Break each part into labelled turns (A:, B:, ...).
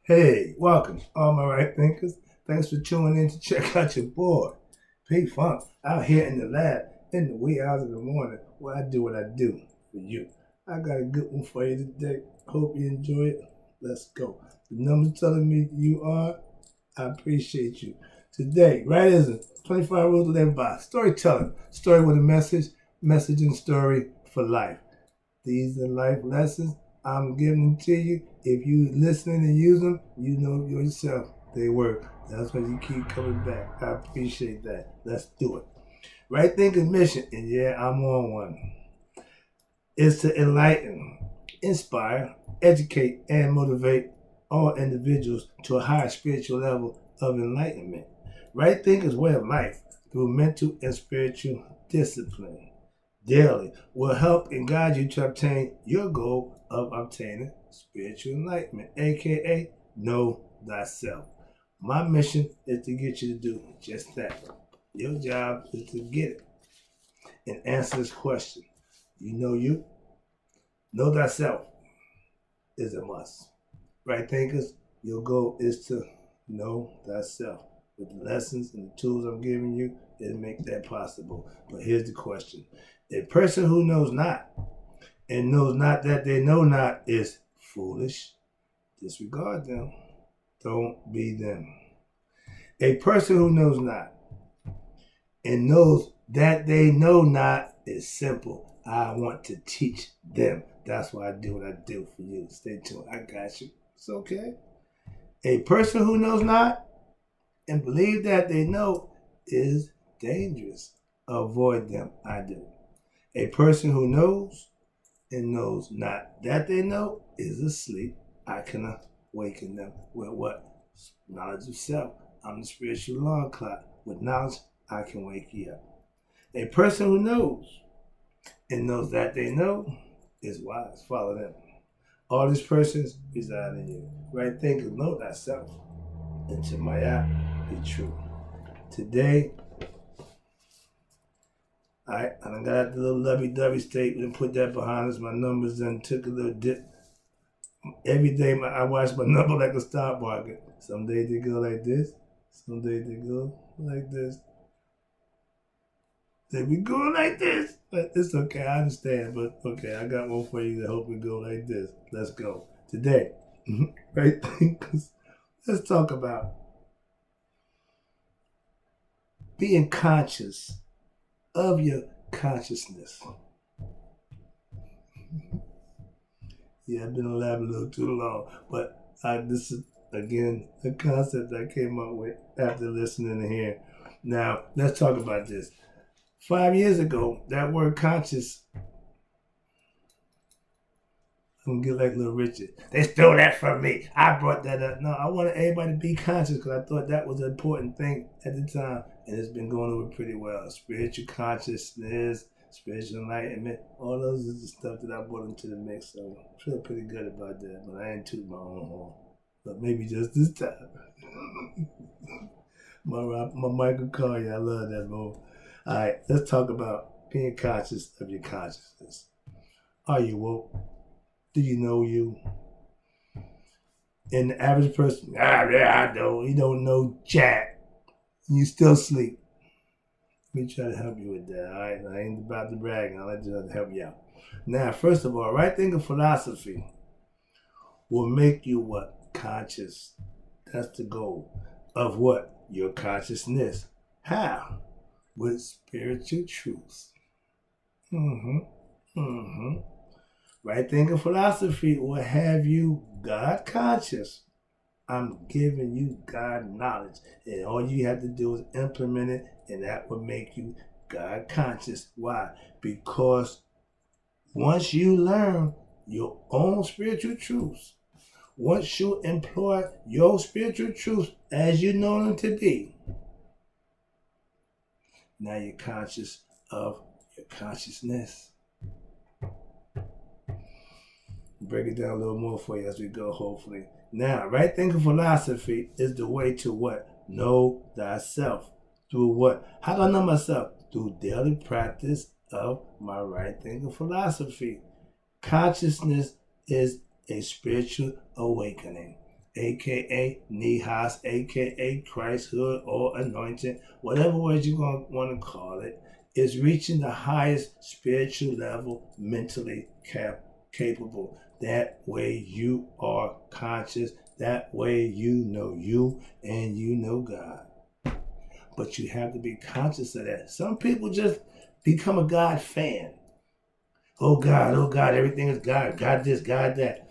A: Hey, welcome, all my right thinkers. Thanks for tuning in to check out your boy, P Funk, out here in the lab in the wee hours of the morning where I do what I do for you. I got a good one for you today. Hope you enjoy it. Let's go. The numbers telling me you are. I appreciate you. Today, right isn't 25 rules to live by. Storytelling. Story with a message and story for life. These are life lessons I'm giving them to you. If you listening and use them, you know yourself they work. That's why you keep coming back. I appreciate that. Let's do it. Right thinking mission, and yeah, I'm on one, is to enlighten, inspire, educate, and motivate all individuals to a higher spiritual level of enlightenment. Right thinking's way of life through mental and spiritual discipline daily will help and guide you to obtain your goal of obtaining spiritual enlightenment, aka know thyself. My mission is to get you to do just that. Your job is to get it and answer this question. You know you? Know thyself is a must. Right thinkers, your goal is to know thyself. With the lessons and the tools I'm giving you, it'll make that possible. But here's the question. A person who knows not and knows not that they know not is foolish. Disregard them. Don't be them. A person who knows not and knows that they know not is simple. I want to teach them. That's why I do what I do for you. Stay tuned. I got you. It's okay. A person who knows not and believe that they know is dangerous. Avoid them. I do. A person who knows and knows not that they know is asleep. I can awaken them with what? Knowledge of self. I'm the spiritual alarm clock. With knowledge, I can wake you up. A person who knows and knows that they know is wise. Follow them. All these persons reside in you. Right thinking, know thyself. And to my app, be true. Today, I done got out the little lovey-dovey statement and put that behind us. My numbers then took a little dip. Every day I watch my number like a stock market. Some days they go like this. Some days they go like this. They be going like this. But it's okay, I understand. But okay, I got one for you that hope we go like this. Let's go. Today, right? Let's talk about being conscious of your consciousness. Yeah, I've been in the lab a little too long, but this is, again, a concept I came up with after listening to here. Now, let's talk about this. 5 years ago, that word conscious, I'm gonna get like Little Richard. They stole that from me. I brought that up. No, I wanted everybody to be conscious because I thought that was an important thing at the time, and it's been going over pretty well. Spiritual consciousness, spiritual enlightenment, all those is the stuff that I brought into the mix. So I feel pretty good about that, but I ain't toot my own horn. But maybe just this time. my Michael Collier, I love that move. All right, let's talk about being conscious of your consciousness. Are you woke? Do you know you? And the average person, yeah, I know. You don't know jack. You still sleep. Let me try to help you with that. All right, I ain't about to brag. I'll let you help you out. Now, first of all, right thinking philosophy will make you what? Conscious. That's the goal of what? Your consciousness. How? With spiritual truths. Right thinking philosophy will have you God conscious. I'm giving you God knowledge, and all you have to do is implement it, and that will make you God conscious. Why? Because once you learn your own spiritual truths, once you employ your spiritual truths as you know them to be, now you're conscious of your consciousness. Break it down a little more for you as we go, hopefully. Now, right thinking philosophy is the way to what? Know thyself. Through what? How do I know myself? Through daily practice of my right thinking philosophy. Consciousness is a spiritual awakening. aka Nihas, aka Christhood or anointing, whatever words you're going to want to call it, is reaching the highest spiritual level mentally capable. That way you are conscious. That way you know you and you know God. But you have to be conscious of that. Some people just become a God fan. Oh God, everything is God. God this, God that.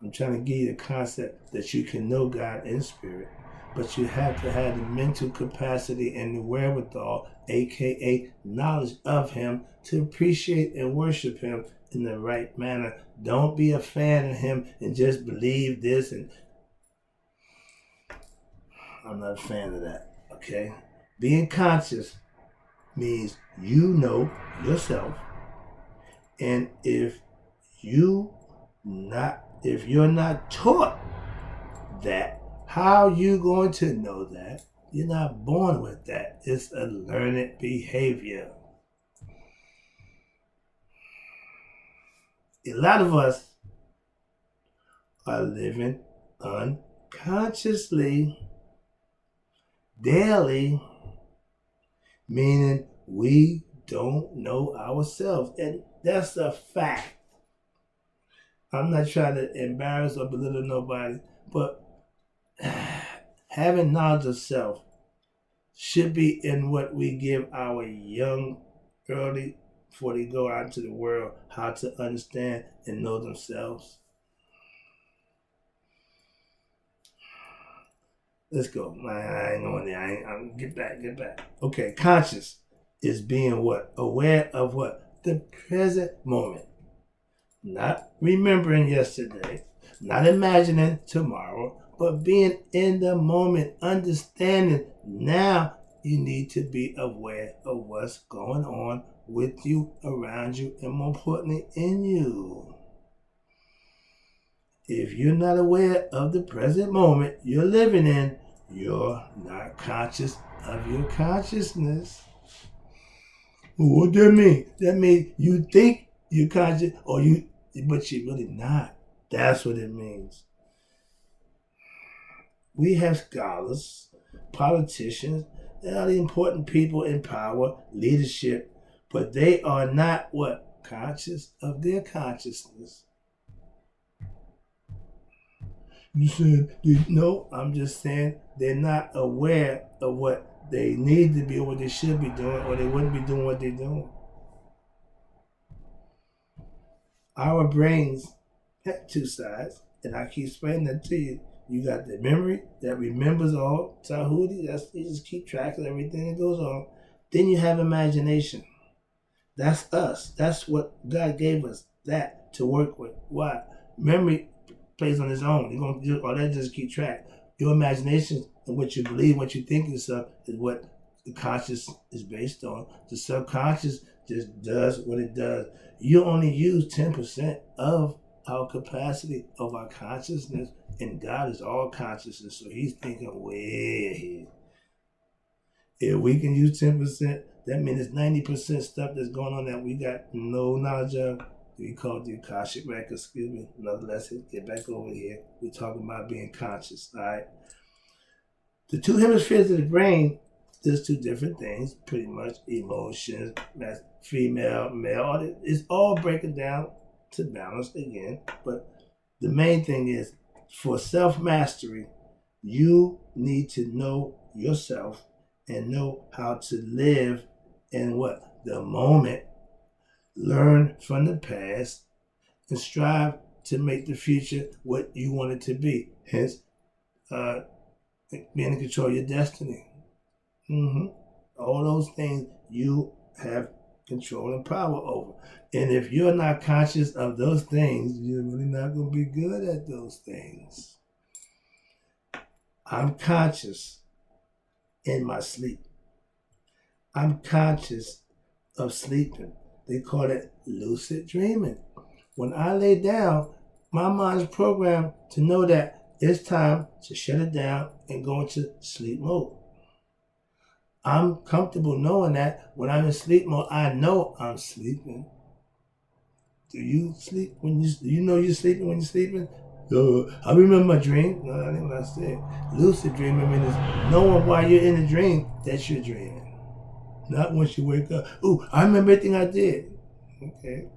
A: I'm trying to give you the concept that you can know God in spirit, but you have to have the mental capacity and the wherewithal, aka knowledge of Him, to appreciate and worship Him in the right manner. Don't be a fan of Him and just believe this. And I'm not a fan of that. Okay, being conscious means you know yourself, and if you're not taught that, how you going to know that? You're not born with that. It's a learned behavior. A lot of us are living unconsciously, daily, meaning we don't know ourselves. And that's a fact. I'm not trying to embarrass or belittle nobody, but having knowledge of self should be in what we give our young, early, before they go out into the world, how to understand and know themselves. Let's go. I ain't going there. I'm get back. Okay, conscious is being what? Aware of what? The present moment. Not remembering yesterday, not imagining tomorrow, but being in the moment, understanding now you need to be aware of what's going on with you, around you, and more importantly, in you. If you're not aware of the present moment you're living in, you're not conscious of your consciousness. What that mean? That means you think you're conscious, but you're really not. That's what it means. We have scholars, politicians, they are the important people in power, leadership, but they are not what? Conscious of their consciousness. You said, no, I'm just saying they're not aware of what they need to be or what they should be doing, or they wouldn't be doing what they're doing. Our brains have two sides, and I keep explaining that to you. You got the memory that remembers all, Tahuti, you just keep track of everything that goes on. Then you have imagination. That's us. That's what God gave us, that to work with. Why? Memory plays on its own. You're going to do all that, just keep track. Your imagination and what you believe, what you think yourself is what the conscious is based on. The subconscious just does what it does. You only use 10% of our capacity of our consciousness, and God is all consciousness, so He's thinking way ahead. If we can use 10%, that means it's 90% stuff that's going on that we got no knowledge of. We call it the Akashic record. Excuse me, another lesson. Get back over here. We're talking about being conscious, all right? The two hemispheres of the brain is two different things, pretty much. Emotions, female, male. It's all breaking down to balance again. But the main thing is, for self-mastery, you need to know yourself and know how to live in what? The moment. Learn from the past and strive to make the future what you want it to be. Hence, being in control of your destiny. All those things you have control and power over. And if you're not conscious of those things, you're really not going to be good at those things. I'm conscious in my sleep. I'm conscious of sleeping. They call it lucid dreaming. When I lay down, my mind's programmed to know that it's time to shut it down and go into sleep mode. I'm comfortable knowing that when I'm in sleep mode, I know I'm sleeping. Do you sleep when you know you're sleeping when you're sleeping? I remember my dream. No, that ain't what I said. Lucid dreaming means knowing while you're in a dream that you're dreaming. Not once you wake up. Ooh, I remember everything I did. Okay.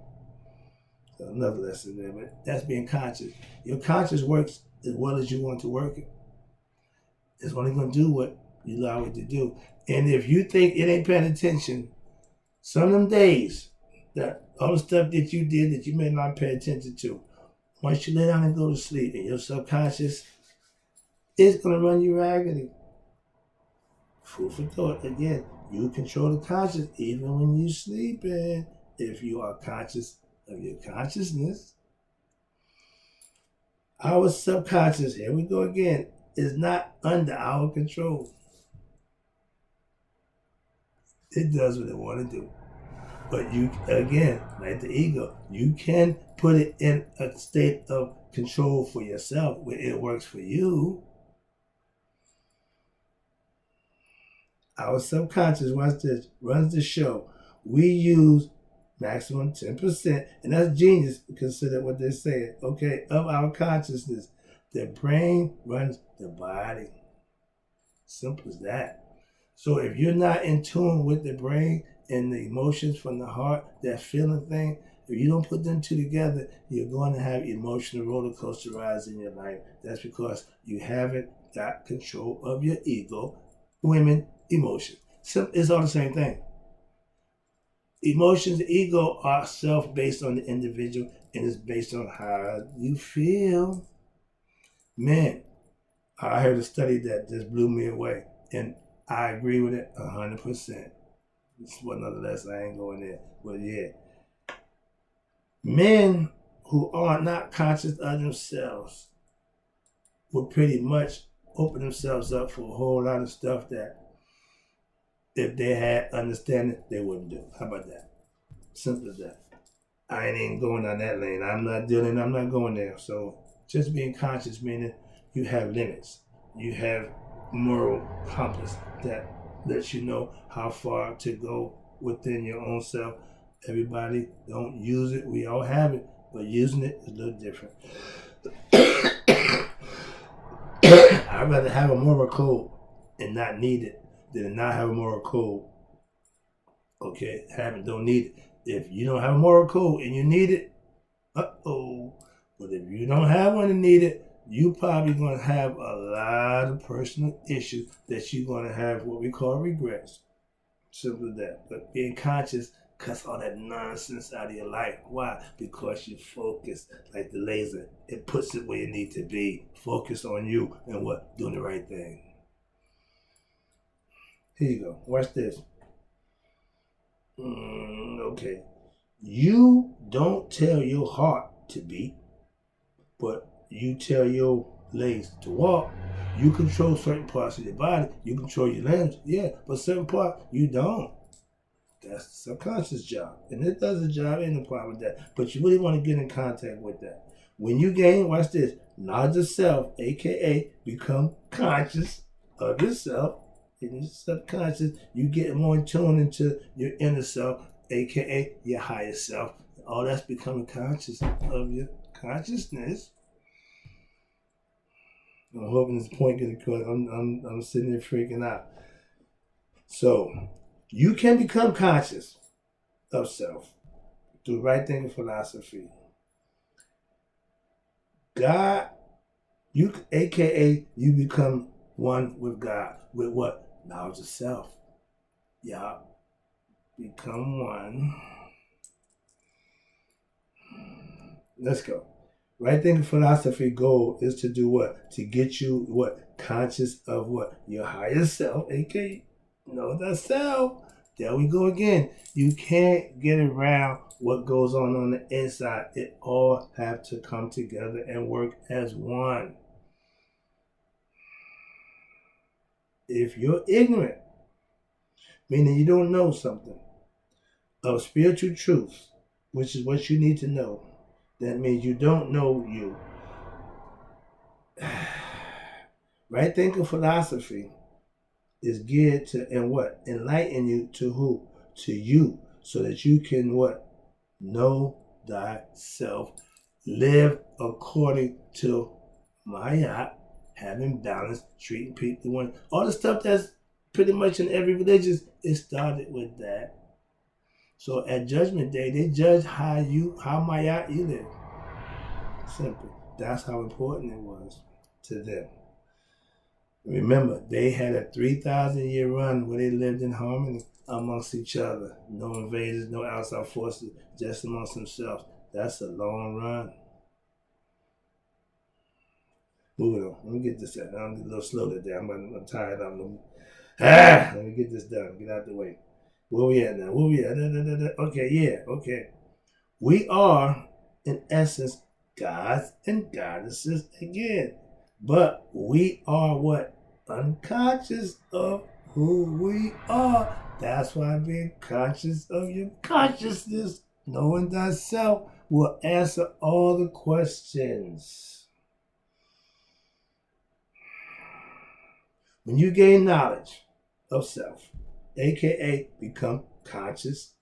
A: So another lesson there, but that's being conscious. Your conscious works as well as you want to work it. It's only going to do what you allow it to do. And if you think it ain't paying attention, some of them days, that all the stuff that you did that you may not pay attention to, once you lay down and go to sleep, and your subconscious is going to run you raggedy. Food for thought. Again, you control the conscious even when you're sleeping. If you are conscious of your consciousness, our subconscious, here we go again, is not under our control. It does what it want to do. But you, again, like the ego, you can put it in a state of control for yourself where it works for you. Our subconscious runs the show. We use maximum 10%, and that's genius, consider what they're saying, okay, of our consciousness. The brain runs the body. Simple as that. So if you're not in tune with the brain and the emotions from the heart, that feeling thing, if you don't put them two together, you're going to have emotional roller coaster rides in your life. That's because you haven't got control of your ego. Women, emotions. It's all the same thing. Emotions, ego are self based on the individual, and it's based on how you feel. Man, I heard a study that just blew me away, and I agree with it 100%. This is one other lesson, I ain't going there. But yeah, men who are not conscious of themselves will pretty much open themselves up for a whole lot of stuff that if they had understanding, they wouldn't do. How about that? Simple as that. I ain't even going down that lane. I'm not going there. So just being conscious, meaning you have limits. You have moral compass that lets you know how far to go within your own self. Everybody don't use it. We all have it, but using it is a little different. I'd rather have a moral code and not need it than not have a moral code. Okay, don't need it. If you don't have a moral code and you need it, uh-oh. But if you don't have one and need it, you probably going to have a lot of personal issues that you're going to have what we call regrets. Simple as that. But being conscious cuts all that nonsense out of your life. Why? Because you focus like the laser. It puts it where you need to be. Focus on you and what? Doing the right thing. Here you go. Watch this. Okay. You don't tell your heart to beat, but you tell your legs to walk. You control certain parts of your body. You control your limbs. Yeah, but certain parts you don't. That's the subconscious job. And it does a job, ain't no problem with that. But you really want to get in contact with that. When you gain, watch this, knowledge of self, aka become conscious of yourself, in your subconscious, you get more in tune into your inner self, aka your higher self. All that's becoming conscious of your consciousness. I'm hoping this point gets across. I'm sitting there freaking out. So you can become conscious of self through right thinking philosophy. God, you aka you become one with God. With what? Knowledge of self. Yeah. Become one. Let's go. Right thinking philosophy goal is to do what? To get you what? Conscious of what? Your higher self, aka know the self. There we go again. You can't get around what goes on the inside. It all have to come together and work as one. If you're ignorant, meaning you don't know something of spiritual truths, which is what you need to know, that means you don't know you. Right thinking philosophy is geared to and what? Enlighten you to who? To you, so that you can what? Know thyself. Live according to Ma'at, having balance, treating people one. All the stuff that's pretty much in every religion, it started with that. So at Judgment Day, they judge how Ma'at you live. Simple. That's how important it was to them. Remember, they had a 3,000-year run where they lived in harmony amongst each other. No invaders, no outside forces, just amongst themselves. That's a long run. Moving on. Let me get this done. I'm a little slow today. I'm tired. Let me get this done. Get out the way. Where we at now? Okay, yeah, okay. We are, in essence, gods and goddesses again. But we are what? Unconscious of who we are. That's why being conscious of your consciousness, knowing thyself, will answer all the questions. When you gain knowledge of self, aka become conscious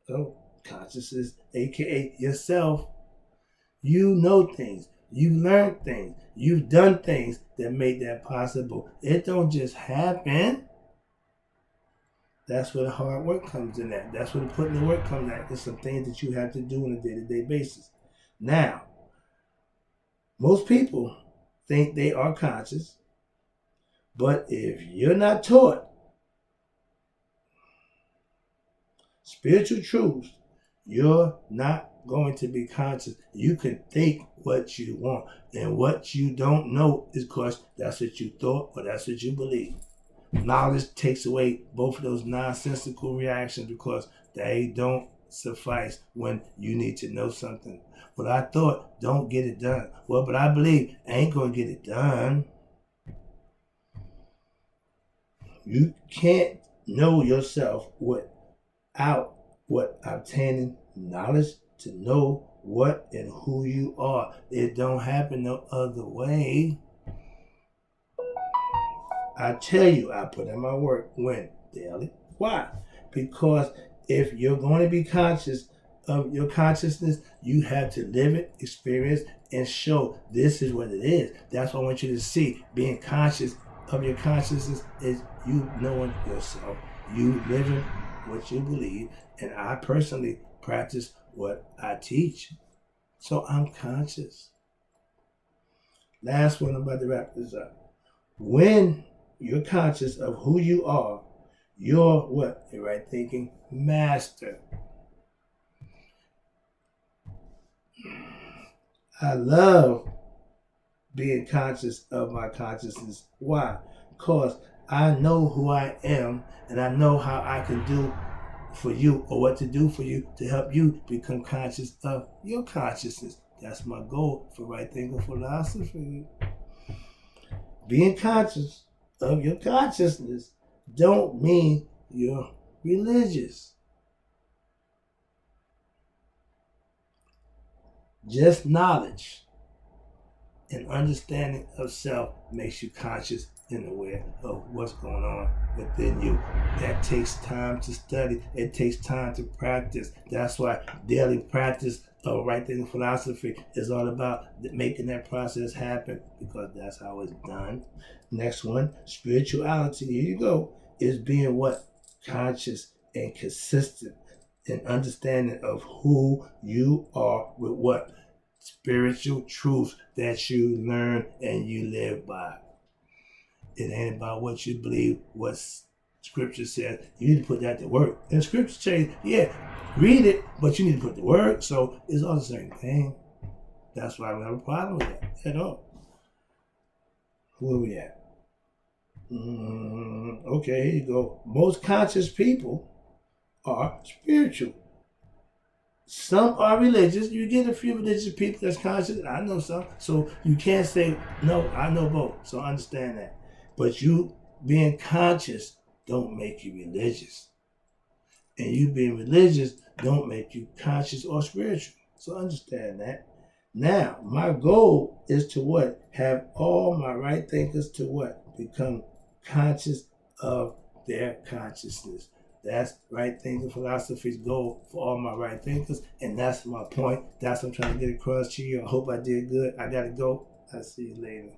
A: of consciousness, aka yourself, you know things, you've learned things, you've done things that made that possible. It don't just happen. That's where the hard work comes in at. That's where the putting the work comes at. There's some things that you have to do on a day-to-day basis. Now, most people think they are conscious, but if you're not taught spiritual truths, you're not going to be conscious. You can think what you want, and what you don't know is because that's what you thought or that's what you believe. Knowledge takes away both of those nonsensical reactions because they don't suffice when you need to know something. What I thought, don't get it done. Well, but I believe I ain't going to get it done. You can't know yourself without obtaining knowledge to know what and who you are. It don't happen no other way. I tell you, I put in my work when daily. Why? Because if you're going to be conscious of your consciousness, you have to live it, experience, and show this is what it is. That's what I want you to see. Being conscious of your consciousness is you knowing yourself, you living what you believe, and I personally practice what I teach. So I'm conscious. Last one, I'm about to wrap this up. When you're conscious of who you are, you're what? The right thinking master. I love being conscious of my consciousness. Why? Because I know who I am and I know how I can do for you or what to do for you to help you become conscious of your consciousness. That's my goal for Right Thinking Philosophy. Being conscious of your consciousness don't mean you're religious. Just knowledge and understanding of self makes you conscious and aware of what's going on within you. That takes time to study. It takes time to practice. That's why daily practice of Right Thinking Philosophy is all about making that process happen, because that's how it's done. Next one, spirituality. Here you go. Is being what? Conscious and consistent in understanding of who you are with what? Spiritual truths that you learn and you live by. It ain't about what you believe, what scripture says. You need to put that to work. And scripture says, yeah, read it, but you need to put the work. So it's all the same thing. That's why I don't have a problem with that at all. Where we at? Okay, here you go. Most conscious people are spiritual. Some are religious. You get a few religious people that's conscious. I know some. So you can't say, no, I know both. So understand that. But you being conscious don't make you religious. And you being religious don't make you conscious or spiritual. So understand that. Now, my goal is to what? Have all my right thinkers to what? Become conscious of their consciousness. That's right thinking philosophy's goal for all my right thinkers, and that's my point. That's what I'm trying to get across to you. I hope I did good. I gotta go. I'll see you later.